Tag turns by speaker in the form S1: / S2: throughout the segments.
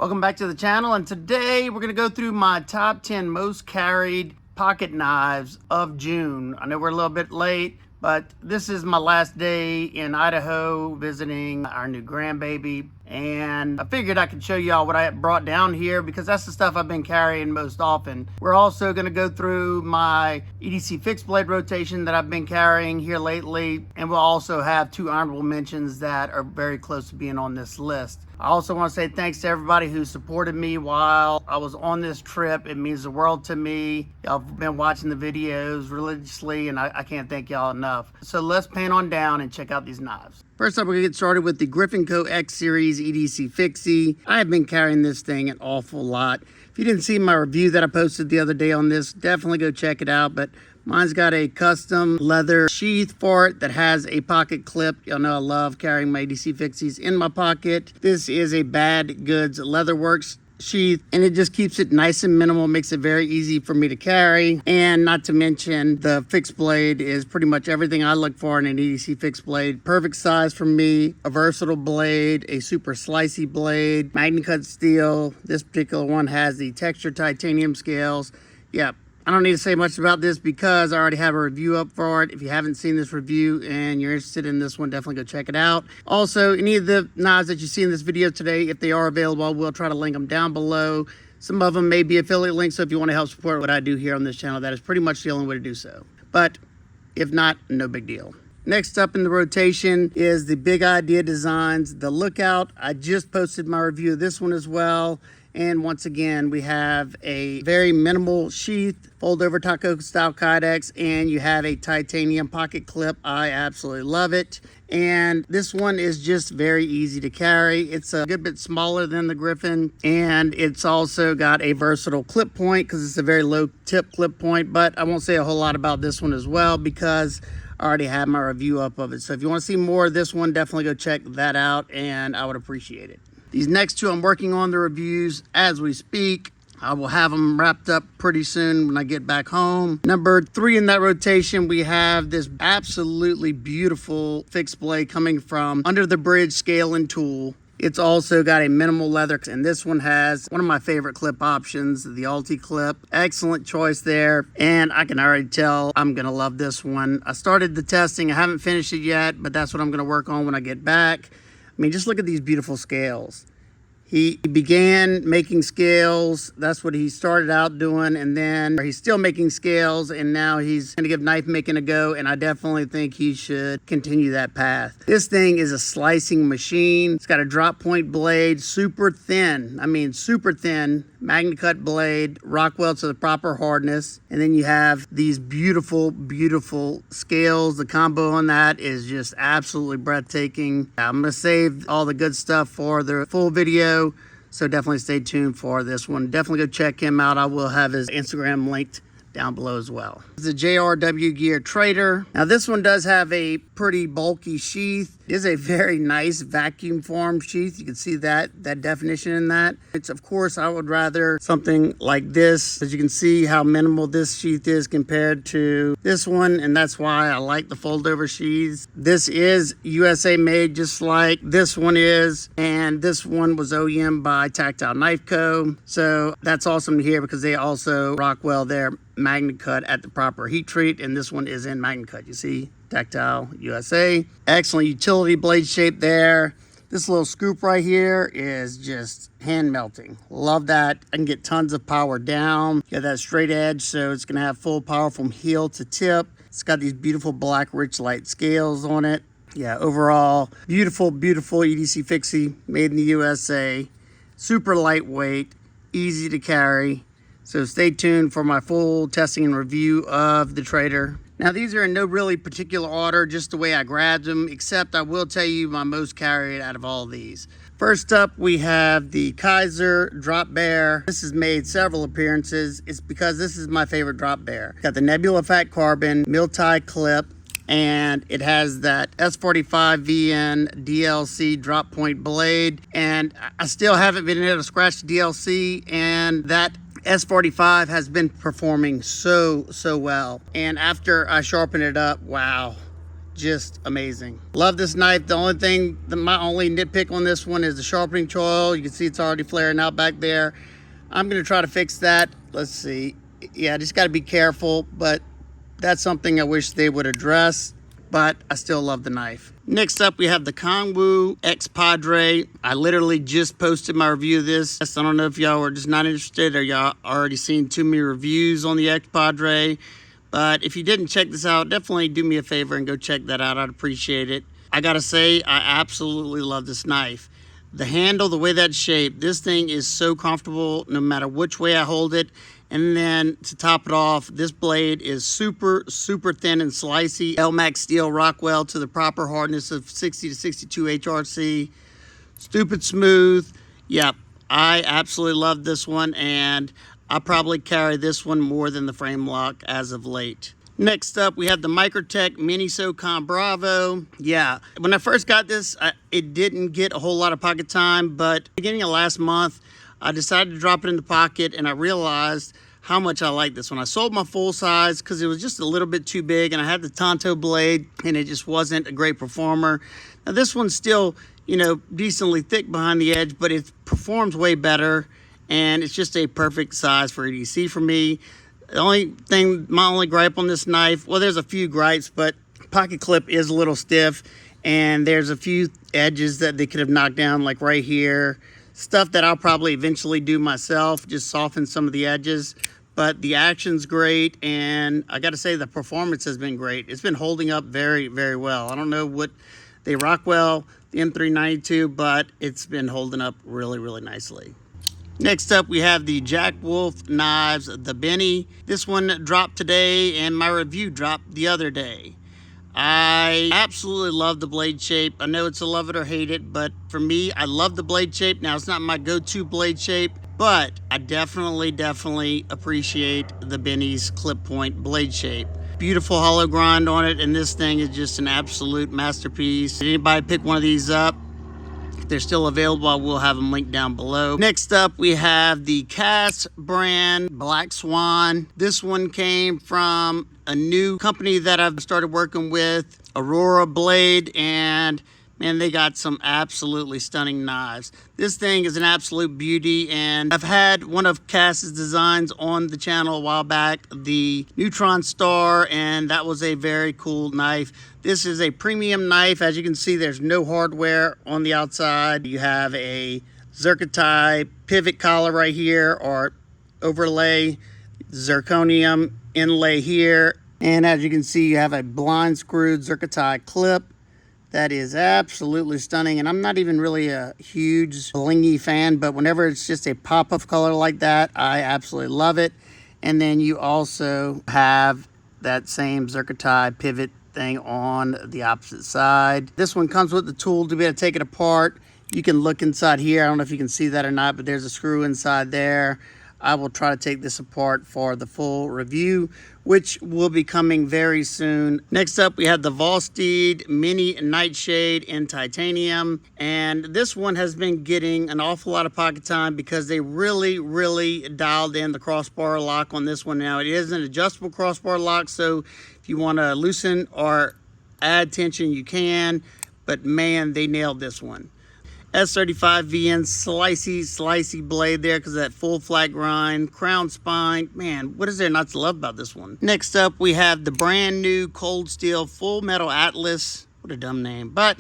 S1: Welcome back to the channel, and today we're going to go through my top 10 most carried pocket knives of June. I know we're a little bit late, but this is my last day in Idaho visiting our new grandbaby, and I figured I could show y'all what I brought down here because that's the stuff I've been carrying most often. We're also going to go through my EDC fixed blade rotation that I've been carrying here lately, and we'll also have two honorable mentions that are very close to being on this list. I also want to say thanks to everybody who supported me while I was on this trip. It means the world to me. Y'all have been watching the videos religiously, and I can't thank y'all enough. So let's pan on down and check out these knives. First up, we're going to get started with the Griffin X Series EDC Fixie. I have been carrying this thing an awful lot. If you didn't see my review that I posted the other day on this, definitely go check it out. But mine's got a custom leather sheath for it that has a pocket clip. Y'all know I love carrying my EDC Fixies in my pocket. This is a Bad Goods Leatherworks sheath, and it just keeps it nice and minimal, makes it very easy for me to carry. And not to mention, the fixed blade is pretty much everything I look for in an EDC fixed blade. Perfect size for me, a versatile blade, a super slicey blade, MagnaCut steel. This particular one has the textured titanium scales. Yeah, I don't need to say much about this because I already have a review up for it. If you haven't seen this review and you're interested in this one, definitely go check it out. Also, any of the knives that you see in this video today, if they are available, I will try to link them down below. Some of them may be affiliate links, so if you want to help support what I do here on this channel, that is pretty much the only way to do so. But if not, no big deal. Next up in the rotation is the Big Idea Designs, the Lookout. I just posted my review of this one as well. And once again, we have a very minimal sheath, fold over taco style kydex, and you have a titanium pocket clip. I absolutely love it. And this one is just very easy to carry. It's a good bit smaller than the Griffin, and it's also got a versatile clip point because it's a very low tip clip point. But I won't say a whole lot about this one as well because I already have my review up of it. So if you want to see more of this one, definitely go check that out, and I would appreciate it. These next two, I'm working on the reviews as we speak. I will have them wrapped up pretty soon when I get back home. Number 3 in that rotation, we have this absolutely beautiful fixed blade coming from Under the Bridge Scale and Tool. It's also got a minimal leather, and this one has one of my favorite clip options, the Alti clip. Excellent choice there, and I can already tell I'm gonna love this one. I started the testing, I haven't finished it yet, but that's what I'm gonna work on when I get back. I mean, just look at these beautiful scales. He began making scales. That's what he started out doing. And then he's still making scales. And now he's going to give knife making a go. And I definitely think he should continue that path. This thing is a slicing machine. It's got a drop point blade, super thin. I mean, super thin. MagnaCut blade, Rockwell to the proper hardness. And then you have these beautiful, beautiful scales. The combo on that is just absolutely breathtaking. I'm going to save all the good stuff for the full video, so definitely stay tuned for this one. Definitely go check him out. I will have his Instagram linked down below as well. This is the JRW Gear Traitor. Now this one does have a pretty bulky sheath. It is a very nice vacuum form sheath. You can see that definition in that. It's, of course, I would rather something like this. As you can see how minimal this sheath is compared to this one, and that's why I like the fold over sheaths. This is USA made just like this one is, and this one was OEM by Tactile Knife Co. So that's awesome to hear because they also Rockwell their MagnaCut at the proper heat treat, and this one is in MagnaCut. You see, Tactile USA. Excellent utility blade shape there. This little scoop right here is just hand melting. Love that. I can get tons of power down. Got that straight edge, so it's gonna have full power from heel to tip. It's got these beautiful black rich light scales on it. Yeah, overall, beautiful, beautiful EDC Fixie made in the USA. Super lightweight, easy to carry. So stay tuned for my full testing and review of the Traitor. Now these are in no really particular order, just the way I grabbed them, except I will tell you my most carried out of all these. First up, we have the Kizer Drop Bear. This has made several appearances. It's because this is my favorite drop bear. Got the Nebula Fat Carbon mil-tie clip, and it has that S45 VN DLC drop point blade. And I still haven't been able to scratch the DLC, and that S45 has been performing so well. And after I sharpen it up, wow, just amazing. Love this knife. The only thing, my only nitpick on this one is the sharpening choil. You can see it's already flaring out back there. I'm gonna try to fix that. Let's see. Yeah, just gotta be careful, but that's something I wish they would address, but I still love the knife. Next up, we have the Kunwu X Padre. I literally just posted my review of this. I don't know if y'all were just not interested or y'all already seen too many reviews on the X Padre. But if you didn't check this out, definitely do me a favor and go check that out. I'd appreciate it. I gotta say, I absolutely love this knife. The handle, the way that's shaped, this thing is so comfortable no matter which way I hold it. And then to top it off, this blade is super, super thin and slicey. Elmax steel Rockwell to the proper hardness of 60 to 62 HRC. Stupid smooth. Yep, I absolutely love this one, and I probably carry this one more than the frame lock as of late. Next up, we have the Microtech Mini Socom Bravo. Yeah, when I first got this, it didn't get a whole lot of pocket time, but beginning of last month, I decided to drop it in the pocket, and I realized how much I like this one. I sold my full size because it was just a little bit too big, and I had the Tonto blade, and it just wasn't a great performer. Now this one's still, you know, decently thick behind the edge, but it performs way better, and it's just a perfect size for EDC for me. The only thing, my only gripe on this knife, well, there's a few gripes, but pocket clip is a little stiff, and there's a few edges that they could have knocked down, like right here. Stuff that I'll probably eventually do myself, just soften some of the edges. But the action's great, and I gotta say the performance has been great. It's been holding up very, very well. I don't know what they Rockwell, the M392, but it's been holding up really, really nicely. Next up, we have the Jack Wolf knives, the Benny. This one dropped today, and my review dropped the other day. I absolutely love the blade shape. I know it's a love it or hate it, but for me, I love the blade shape. Now, it's not my go-to blade shape, but I definitely appreciate the Benny's clip point blade shape. Beautiful hollow grind on it, and this thing is just an absolute masterpiece. Did anybody pick one of these up? If they're still available, I will have them linked down below. Next up, we have the Kass brand Black Swan. This one came from a new company that I've started working with, Aurora Blade, and man, they got some absolutely stunning knives. This thing is an absolute beauty, and I've had one of Kass's designs on the channel a while back, the Neutron Star, and that was a very cool knife. This is a premium knife. As you can see, there's no hardware on the outside. You have a zirconia pivot collar right here, or overlay, zirconium inlay here. And as you can see, you have a blind screwed zirconia clip. That is absolutely stunning, and I'm not even really a huge blingy fan, but whenever it's just a pop of color like that, I absolutely love it. And then you also have that same zirconia pivot thing on the opposite side. This one comes with the tool to be able to take it apart. You can look inside here. I don't know if you can see that or not, but there's a screw inside there. I will try to take this apart for the full review, which will be coming very soon. Next up, we have the Vosteed Mini Nightshade in titanium. And this one has been getting an awful lot of pocket time because they really dialed in the crossbar lock on this one. Now, it is an adjustable crossbar lock, so if you want to loosen or add tension, you can. But man, they nailed this one. S35 VN slicey blade there because of that full flat grind, crown spine. Man, what is there not to love about this one? Next up, we have the brand new Cold Steel Full Metal Atlas. What a dumb name, but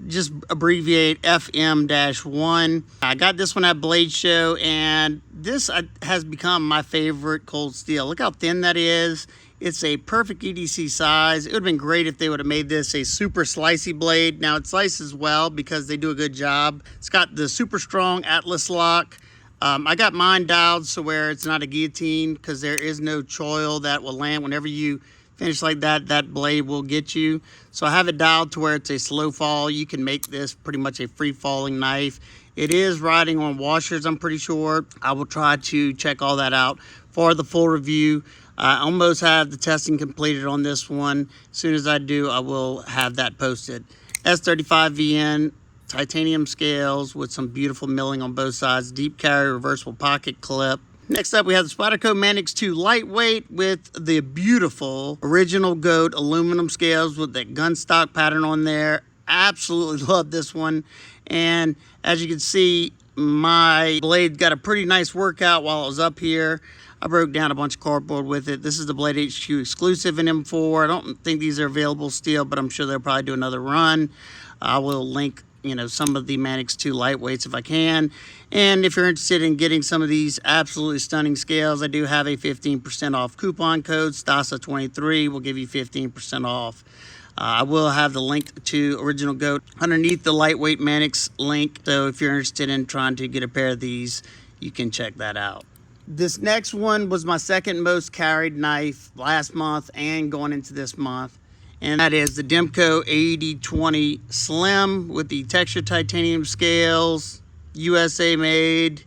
S1: just abbreviate FM-1. I got this one at Blade Show, and this has become my favorite cold steel. Look how thin that is. It's a perfect EDC size. It would have been great if they would have made this a super slicey blade. Now it slices well because they do a good job. It's got the super strong Atlas lock. I got mine dialed so where it's not a guillotine because there is no choil that will land. Whenever you finish like that, that blade will get you. So I have it dialed to where it's a slow fall. You can make this pretty much a free falling knife. It is riding on washers, I'm pretty sure. I will try to check all that out for the full review. I almost have the testing completed on this one. As soon as I do, I will have that posted. S35 VN, titanium scales with some beautiful milling on both sides, deep carry reversible pocket clip. Next up, we have the Spyderco Manix 2 lightweight with the beautiful original goat aluminum scales with that gun stock pattern on there. Absolutely love this one. And as you can see, my blade got a pretty nice workout while I was up here. I broke down a bunch of cardboard with it. This is the Blade HQ exclusive in M4. I don't think these are available still, but I'm sure they'll probably do another run. I will link, some of the Manix 2 lightweights if I can. And if you're interested in getting some of these absolutely stunning scales, I do have a 15% off coupon code. STASA23 will give you 15% off. I will have the link to Original Goat underneath the lightweight Manix link. So if you're interested in trying to get a pair of these, you can check that out. This next one was my second most carried knife last month and going into this month. And that is the Demko 8020 Slim with the textured titanium scales, USA made.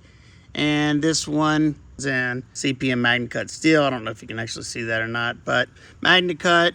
S1: And this one is in CPM Magna Cut steel. I don't know if you can actually see that or not, but Magna Cut.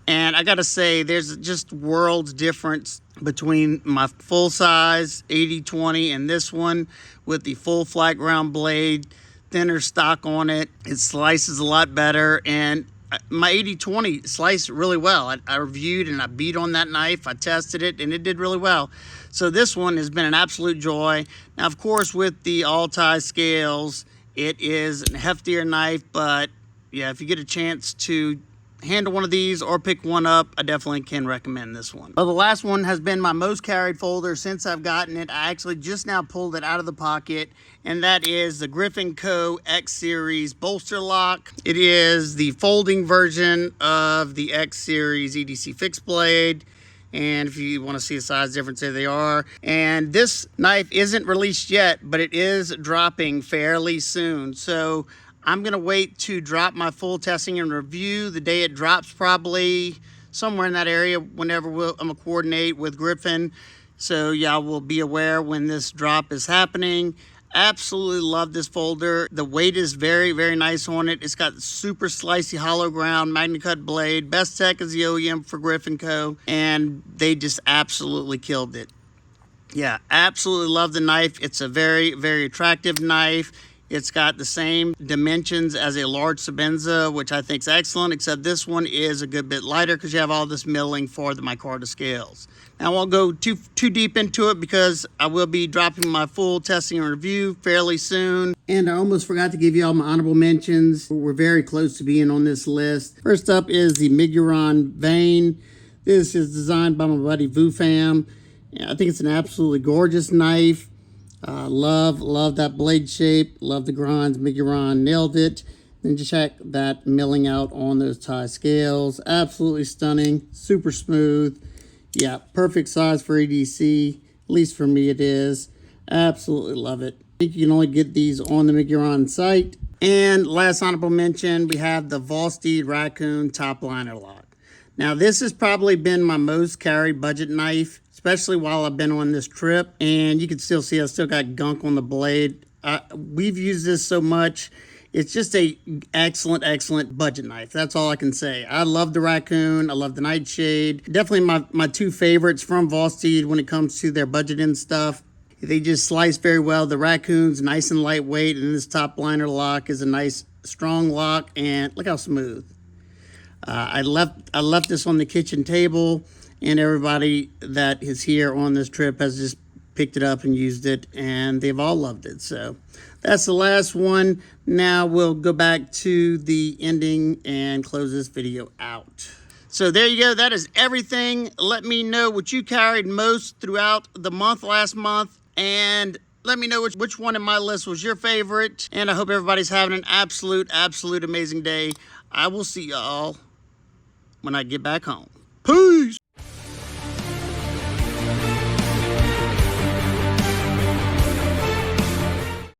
S1: And I gotta say, there's just worlds difference between my full size 8020 and this one with the full flat ground blade, thinner stock on it. It slices a lot better, and my 8020 sliced really well. I reviewed and I beat on that knife. I tested it and it did really well. So this one has been an absolute joy. Now, of course, with the all-tie scales, it is a heftier knife, but yeah, if you get a chance to handle one of these or pick one up, I definitely can recommend this one. Well, the last one has been my most carried folder since I've gotten it. I actually just now pulled it out of the pocket, and that is the Griffin Co. X Series Bolster Lock. It is the folding version of the X Series EDC fixed blade. And if you want to see a size difference, there they are. And this knife isn't released yet, but it is dropping fairly soon. So I'm going to wait to drop my full testing and review the day it drops, probably somewhere in that area, whenever I'm going to coordinate with Griffin. So y'all will be aware when this drop is happening. Absolutely love this folder. The weight is very, very nice on it. It's got super slicey hollow ground, Magna Cut blade. Best Tech is the OEM for Griffin Co. And they just absolutely killed it. Yeah, absolutely love the knife. It's a very, very attractive knife. It's got the same dimensions as a large Sebenza, which I think is excellent, except this one is a good bit lighter because you have all this milling for the micarta scales. Now, I won't go too deep into it because I will be dropping my full testing and review fairly soon. And I almost forgot to give you all my honorable mentions. We're very close to being on this list. First up is the Miguron Vane. This is designed by my buddy Vufam. I think it's an absolutely gorgeous knife. Love that blade shape. Love the grinds. Miguron nailed it. And just check that milling out on those tie scales. Absolutely stunning. Super smooth. Yeah, perfect size for EDC. At least for me it is. Absolutely love it. I think you can only get these on the Miguron site. And last honorable mention, we have the Vosteed Raccoon top liner lock. Now, this has probably been my most carried budget knife, especially while I've been on this trip. And you can still see I still got gunk on the blade. We've used this so much. It's just a excellent budget knife. That's all I can say. I love the Raccoon. I love the Nightshade. Definitely my two favorites from Vosteed when it comes to their budget and stuff. They just slice very well. The Raccoon's nice and lightweight, and this top liner lock is a nice strong lock, and look how smooth. I left this on the kitchen table, and everybody that is here on this trip has just picked it up and used it, and they've all loved it. So that's the last one. Now we'll go back to the ending and close this video out. So there you go. That is everything. Let me know what you carried most throughout the month last month, and let me know which one in my list was your favorite. And I hope everybody's having an absolute amazing day. I will see y'all when I get back home.